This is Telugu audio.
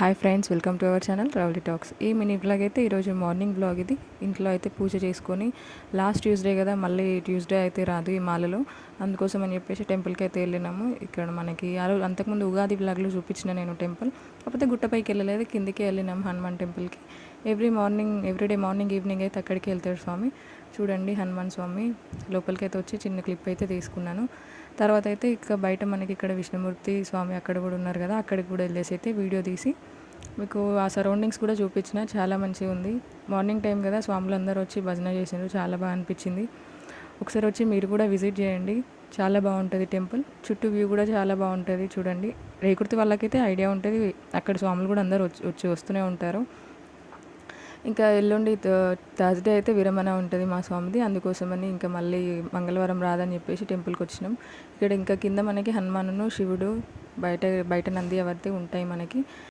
Hi friends, welcome to our channel travel talks. ఈ మినీ బ్లాగ్ అయితే ఈరోజు మార్నింగ్ బ్లాగ్ ఇది. ఇంట్లో అయితే పూజ చేసుకొని లాస్ట్ ట్యూస్డే కదా, మళ్ళీ ట్యూస్డే అయితే రాదు ఈ మాలలో, అందుకోసం అని చెప్పేసి టెంపుల్కి అయితే వెళ్ళినాము. ఇక్కడ మనకి ఆ రోజు అంతకుముందు ఉగాది బ్లాగ్లో చూపించిన నేను టెంపుల్, కాకపోతే గుట్టపైకి వెళ్ళలేదు, కిందికి వెళ్ళినాం హనుమాన్ టెంపుల్కి. ఎవ్రీడే మార్నింగ్ ఈవినింగ్ అయితే అక్కడికి వెళ్తాడు స్వామి. చూడండి హనుమాన్ స్వామి లోపలికి అయితే వచ్చి చిన్న క్లిప్ అయితే తీసుకున్నాను. తర్వాత అయితే ఇక బయట మనకి ఇక్కడ విష్ణుమూర్తి స్వామి అక్కడ కూడా ఉన్నారు కదా, అక్కడికి కూడా వెళ్ళేసి అయితే వీడియో తీసి మీకు ఆ సరౌండింగ్స్ కూడా చూపించిన. చాలా మంచిగా ఉంది. మార్నింగ్ టైం కదా, స్వాములు అందరూ వచ్చి భజన చేసినారు, చాలా బాగా అనిపించింది. ఒకసారి వచ్చి మీరు కూడా విజిట్ చేయండి, చాలా బాగుంటుంది టెంపుల్. చుట్టూ వ్యూ కూడా చాలా బాగుంటుంది. చూడండి, రేకుర్తి వాళ్ళకైతే ఐడియా ఉంటుంది, అక్కడ స్వాములు కూడా అందరూ వస్తూనే ఉంటారు. ఇంకా ఎల్లుండి థర్స్డే అయితే విరమణ ఉంటుంది మా స్వామిది, అందుకోసమని ఇంకా మళ్ళీ మంగళవారం రాదని చెప్పేసి టెంపుల్కి వచ్చినాం. ఇక్కడ ఇంకా కింద మనకి హనుమానును శివుడు, బయట నంది అవన్నీ ఉంటాయి మనకి.